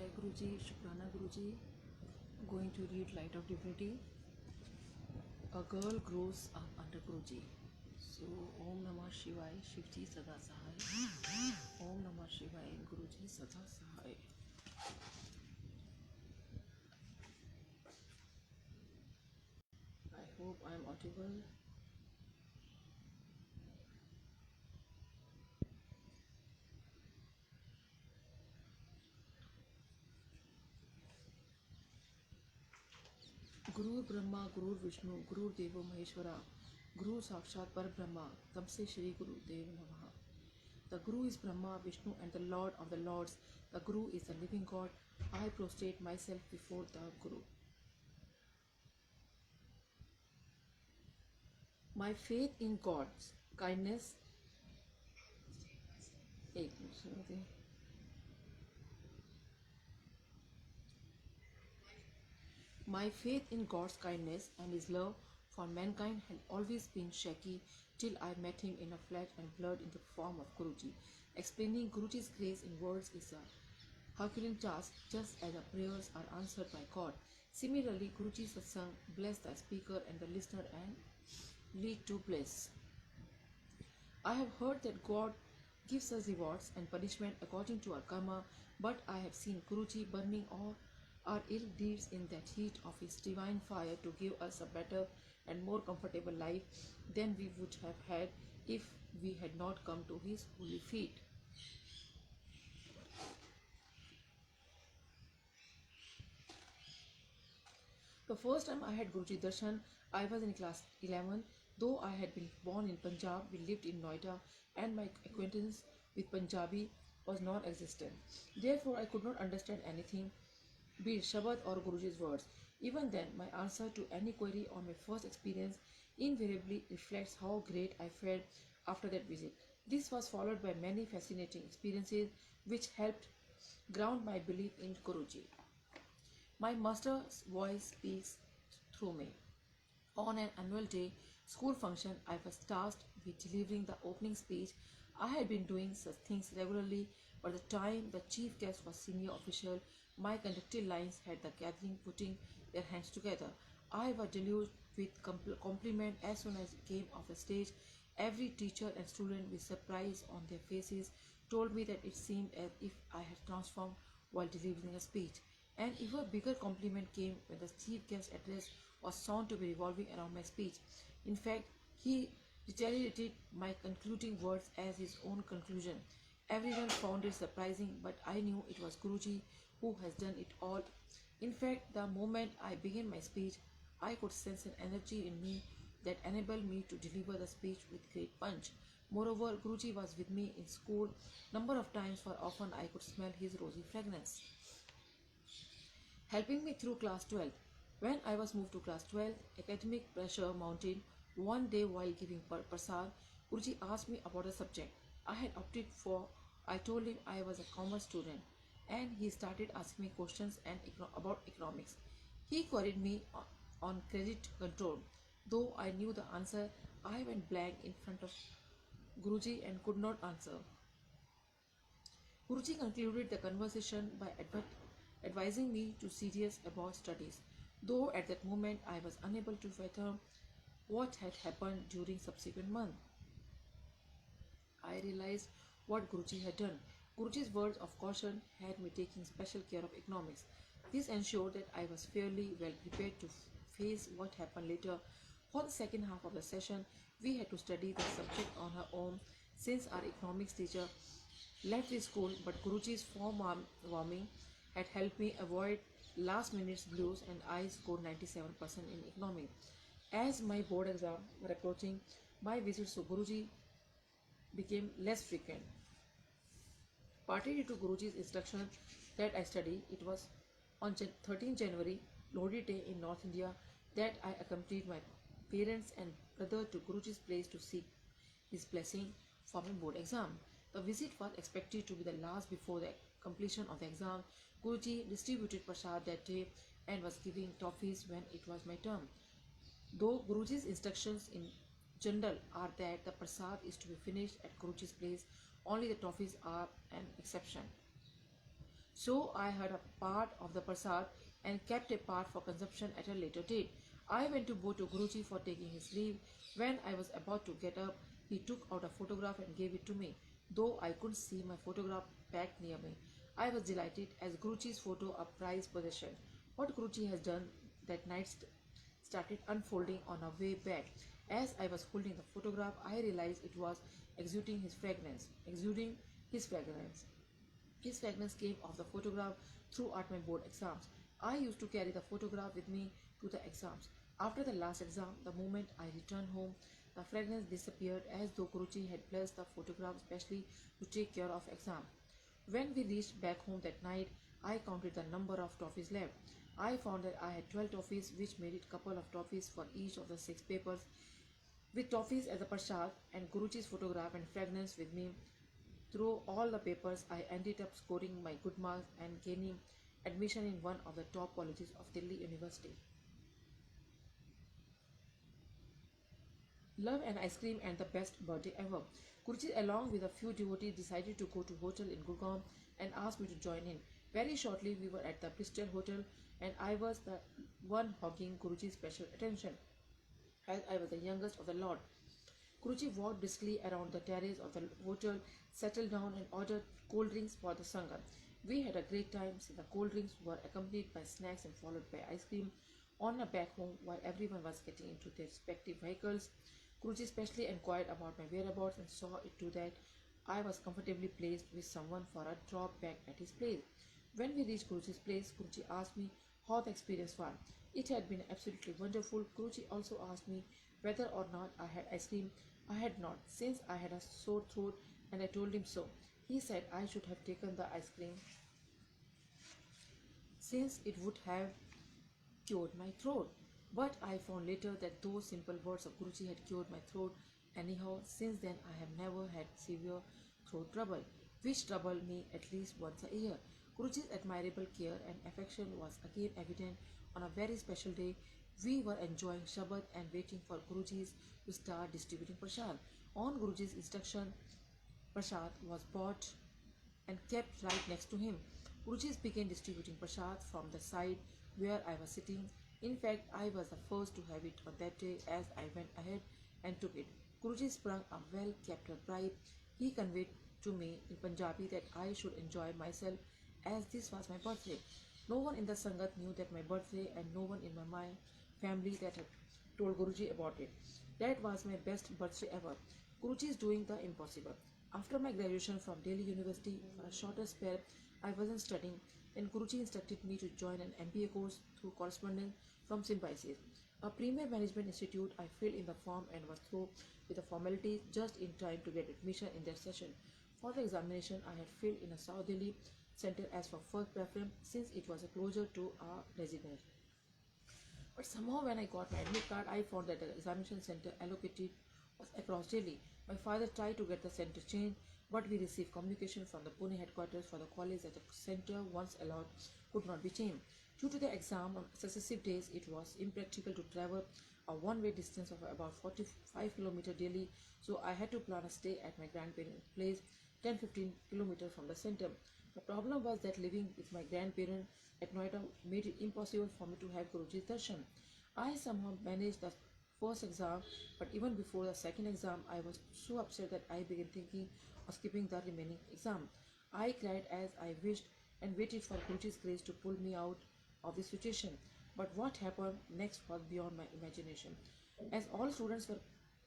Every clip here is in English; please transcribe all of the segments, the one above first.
Jai Guruji, Shukrana Guruji. Going to read Light of Divinity. A girl grows up under Guruji. So, Om Namah Shivaya, Shivji Sada Sahai. Om Namah Shivaya, Guruji Sada Sahai. I hope I am audible. गुरु ब्रह्मा गुरु विष्णु गुरु देवो महेश्वरा गुरु साक्षात पर ब्रह्मा तमसे श्री गुरु देव नमः. The Guru is Brahma, Vishnu and the Lord of the Lords. The Guru is the living God. I prostrate myself before the Guru. My faith in God's kindness. My faith in God's kindness and His love for mankind had always been shaky till I met Him in a flesh and blood in the form of Guruji. Explaining Guruji's grace in words is a Herculean task, just as our prayers are answered by God. Similarly, Guruji's satsang bless the speaker and the listener and lead to bliss. I have heard that God gives us rewards and punishment according to our karma, but I have seen Guruji burning all our ill deeds in that heat of his divine fire to give us a better and more comfortable life than we would have had if we had not come to his holy feet. The first time I had Guruji Darshan, I was in class 11. Though I had been born in Punjab, we lived in Noida, and my acquaintance with Punjabi was non-existent. Therefore, I could not understand anything, be it Shabad or Guruji's words. Even then, my answer to any query on my first experience invariably reflects how great I felt after that visit. This was followed by many fascinating experiences which helped ground my belief in Guruji. My master's voice speaks through me. On an annual day school function, I was tasked with delivering the opening speech. I had been doing such things regularly, but the time the chief guest was senior official, my conducted lines had the gathering putting their hands together. I was deluged with compliment as soon as I came off the stage. Every teacher and student with surprise on their faces told me that it seemed as if I had transformed while delivering a speech. An even bigger compliment came when the chief guest address was sound to be revolving around my speech. In fact, he retaliated my concluding words as his own conclusion. Everyone found it surprising, but I knew it was Guruji who has done it all. In fact, the moment I began my speech, I could sense an energy in me that enabled me to deliver the speech with great punch. Moreover, Guruji was with me in school number of times, for often I could smell his rosy fragrance, helping me through class 12. When I was moved to class 12, academic pressure mounted. One day while giving prasad, Guruji asked me about a subject I had opted for. I told him I was a commerce student, and he started asking me questions about economics. He queried me on credit control. Though I knew the answer, I went blank in front of Guruji and could not answer. Guruji concluded the conversation by advising me to serious about studies, though at that moment I was unable to fathom what had happened during subsequent months. I realized what Guruji had done. Guruji's words of caution had me taking special care of economics. This ensured that I was fairly well prepared to face what happened later. For the second half of the session, we had to study the subject on our own since our economics teacher left the school, but Guruji's warming had helped me avoid last minute's blues, and I scored 97% in economics. As my board exam were approaching, my visits to Guruji became less frequent. Partly due to Guruji's instruction that I study, it was on 13 January, Lodi Day in North India, that I accompanied my parents and brother to Guruji's place to seek his blessing for my board exam. The visit was expected to be the last before the completion of the exam. Guruji distributed prasad that day and was giving toffees when it was my turn. Though Guruji's instructions in general are that the prasad is to be finished at Guruji's place, only the toffees are an exception. So I had a part of the prasad and kept a part for consumption at a later date. I went to bow to Guruji for taking his leave. When I was about to get up, he took out a photograph and gave it to me, though I couldn't see my photograph packed near me. I was delighted as Guruji's photo a prized possession. What Guruji has done that night started unfolding on our way back. As I was holding the photograph, I realized it was exuding his fragrance. Exuding his fragrance. His fragrance came off the photograph throughout my board exams. I used to carry the photograph with me to the exams. After the last exam, the moment I returned home, the fragrance disappeared as though Guruji had blessed the photograph specially to take care of exam. When we reached back home that night, I counted the number of toffees left. I found that I had 12 toffees, which made it couple of toffees for each of the 6 papers. With toffees as a prasad and Guruji's photograph and fragrance with me through all the papers, I ended up scoring my good marks and gaining admission in one of the top colleges of Delhi University. Love and ice cream and the best birthday ever. Guruji, along with a few devotees, decided to go to hotel in Gurgaon and asked me to join in. Very shortly, we were at the Bristol Hotel, and I was the one hogging Guruji's special attention, as I was the youngest of the lot. Guruji walked briskly around the terrace of the hotel, settled down, and ordered cold drinks for the Sangha. We had a great time since the cold drinks were accompanied by snacks and followed by ice cream. On a back home, while everyone was getting into their respective vehicles, Guruji specially inquired about my whereabouts and saw it to that I was comfortably placed with someone for a drop back at his place. When we reached Guruji's place, Guruji asked me how the experience was. It had been absolutely wonderful. Guruji also asked me whether or not I had ice cream. I had not, since I had a sore throat, and I told him so. He said I should have taken the ice cream since it would have cured my throat. But I found later that those simple words of Guruji had cured my throat anyhow. Since then, I have never had severe throat trouble, which troubled me at least once a year. Guruji's admirable care and affection was again evident on a very special day. We were enjoying Shabbat and waiting for Guruji's to start distributing prasad. On Guruji's instruction, prasad was bought and kept right next to him. Guruji began distributing prasad from the side where I was sitting. In fact, I was the first to have it on that day as I went ahead and took it. Guruji sprung a well-kept bribe. He conveyed to me in Punjabi that I should enjoy myself as this was my birthday. No one in the Sangat knew that my birthday and no one in my family that had told Guruji about it. That was my best birthday ever. Guruji is doing the impossible. After my graduation from Delhi University, for a shorter spell, I wasn't studying, and Guruji instructed me to join an MBA course through correspondence from Symbiosis, a premier management institute. I filled in the form and was through with the formalities just in time to get admission in that session. For the examination, I had filled in a South Delhi center as for first preference since it was closer to our residence. But somehow when I got my admit card, I found that the examination center allocated was across Delhi. My father tried to get the center changed, but we received communication from the Pune headquarters for the college that the center, once allowed, could not be changed. Due to the exam on successive days, it was impractical to travel a one-way distance of about 45 km daily, so I had to plan a stay at my grandparents' place 10-15 km from the center. The problem was that living with my grandparents at Noida made it impossible for me to have Guruji's darshan. I somehow managed the first exam, but even before the second exam, I was so upset that I began thinking of skipping the remaining exam. I cried as I wished and waited for Guruji's grace to pull me out of this situation. But what happened next was beyond my imagination. As all students were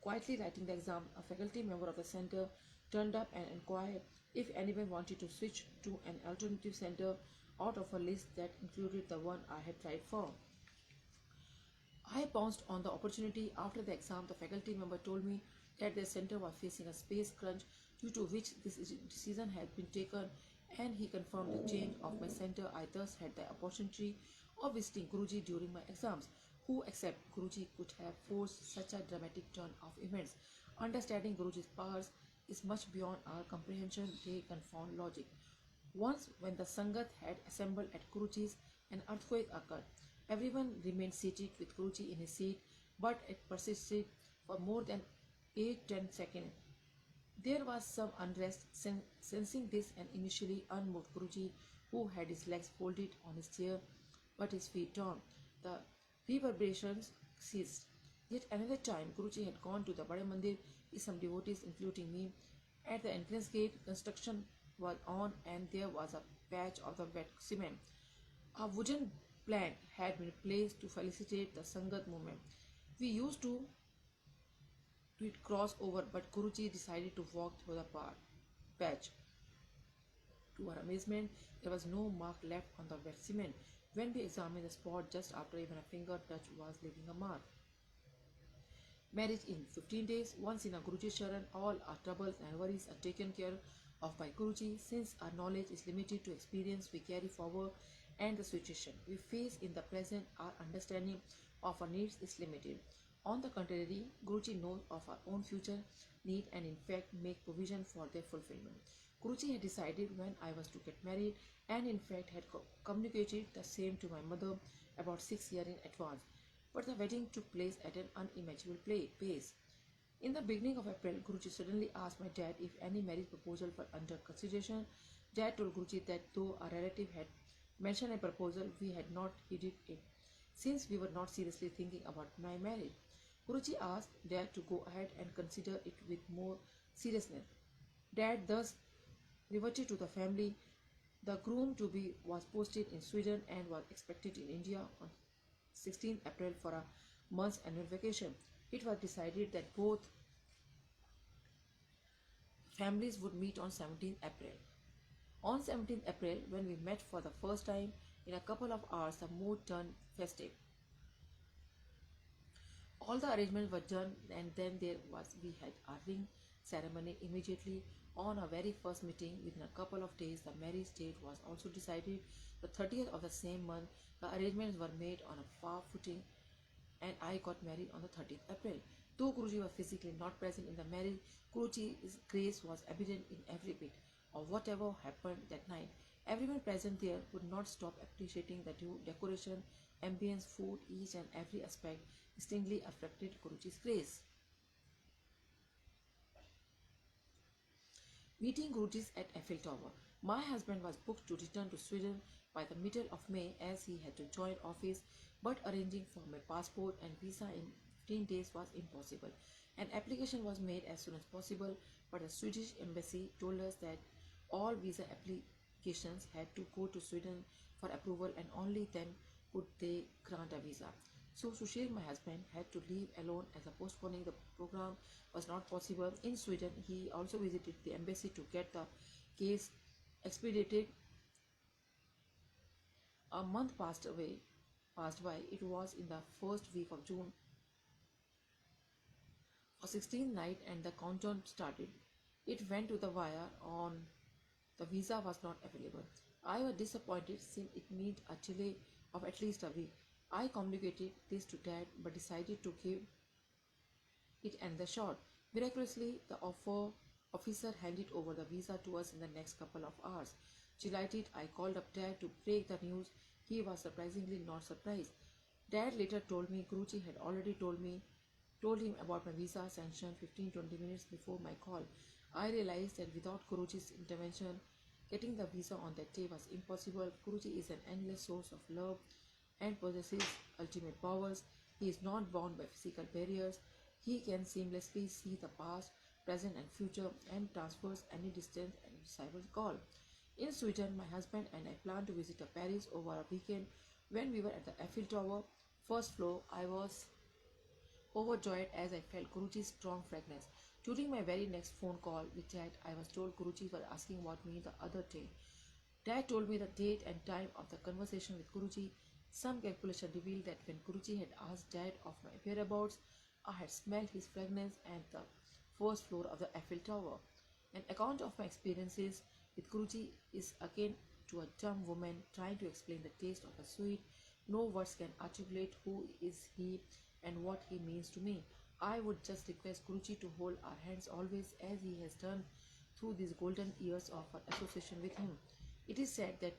quietly writing the exam, a faculty member of the center turned up and inquired if anyone wanted to switch to an alternative center out of a list that included the one I had tried for. I pounced on the opportunity. After the exam, the faculty member told me that their center was facing a space crunch due to which this decision had been taken, and he confirmed the change of my center. I thus had the opportunity of visiting Guruji during my exams. Who except Guruji could have forced such a dramatic turn of events? Understanding Guruji's powers is much beyond our comprehension. They confound logic. Once, when the Sangat had assembled at Guruji's, an earthquake occurred. Everyone remained seated with Guruji in his seat, but it persisted for more than 8-10 seconds. There was some unrest. Sensing this and initially unmoved Guruji who had his legs folded on his chair but his feet down. The reverberations ceased. Yet another time, Guruji had gone to the Bade Mandir with some devotees, including me. At the entrance gate, construction was on and there was a patch of the wet cement. A wooden plank had been placed to facilitate the Sangat movement. We used to it cross over, but Guruji decided to walk through the patch. To our amazement, there was no mark left on the wet cement. When we examined the spot just after even a finger touch was leaving a mark. Marriage in 15 days, once in a Guruji Sharan, all our troubles and worries are taken care of by Guruji. Since our knowledge is limited to experience we carry forward and the situation we face in the present, our understanding of our needs is limited. On the contrary, Guruji knows of our own future need and in fact make provision for their fulfillment. Guruji had decided when I was to get married and in fact had communicated the same to my mother about 6 years in advance. But the wedding took place at an unimaginable pace. In the beginning of April, Guruji suddenly asked my dad if any marriage proposal were under consideration. Dad told Guruji that though a relative had mentioned a proposal, we had not heeded it, since we were not seriously thinking about my marriage. Guruji asked Dad to go ahead and consider it with more seriousness. Dad thus reverted to the family. The groom to be was posted in Sweden and was expected in India on 16th April for a month's annual vacation. It was decided that both families would meet on 17th April. On 17th April, when we met for the first time, in a couple of hours the mood turned festive. All the arrangements were done and then we had a ring ceremony immediately. On our very first meeting, within a couple of days, the marriage date was also decided. The 30th of the same month, the arrangements were made on a fair footing and I got married on the 30th April. Though Guruji was physically not present in the marriage, Guruji's grace was evident in every bit of whatever happened that night. Everyone present there could not stop appreciating the decoration, ambience, food, each and every aspect distinctly reflected Guruji's grace. Meeting Guruji at Eiffel Tower. My husband was booked to return to Sweden by the middle of May as he had to join office, but arranging for my passport and visa in 15 days was impossible. An application was made as soon as possible, but the Swedish embassy told us that all visa applications had to go to Sweden for approval and only then could they grant a visa. So Sushil, my husband, had to leave alone as postponing the program was not possible. In Sweden, he also visited the embassy to get the case expedited. A month passed by. It was in the first week of June or 16th night and the countdown started. It went to the wire on the visa was not available. I was disappointed since it meant a delay of at least a week. I communicated this to Dad but decided to give it another shot. Miraculously, the officer handed over the visa to us in the next couple of hours. Delighted, I called up Dad to break the news. He was surprisingly not surprised. Dad later told me Guruji had already told him about my visa sanction 15-20 minutes before my call. I realized that without Guruji's intervention, getting the visa on that day was impossible. Guruji is an endless source of love and possesses ultimate powers. He is not bound by physical barriers. He can seamlessly see the past, present and future and transfers any distance and cyber call. In Sweden, my husband and I planned to visit Paris over a weekend. When we were at the Eiffel Tower, first floor, I was overjoyed as I felt Guruji's strong fragrance. During my very next phone call with Dad, I was told Guruji was asking about me the other day. Dad told me the date and time of the conversation with Guruji. Some calculation revealed that when Guruji had asked Dad of my whereabouts, I had smelled his fragrance at the first floor of the Eiffel Tower. An account of my experiences with Guruji is akin to a dumb woman trying to explain the taste of a sweet. No words can articulate who is he and what he means to me. I would just request Guruji to hold our hands always as he has done through these golden years of our association with him. It is said that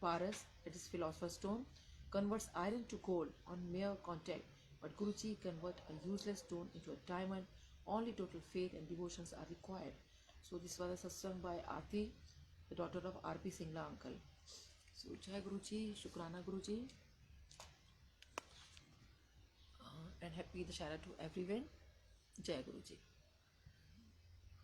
Paras, that is philosopher's stone, converts iron to gold on mere contact, but Guruji converts a useless stone into a diamond. Only total faith and devotions are required. So this was a satsang by Aarti. the daughter of R.P. Singla uncle. So Jai Guruji, Shukrana Guruji, and happy Dashara to everyone. Jai Guruji.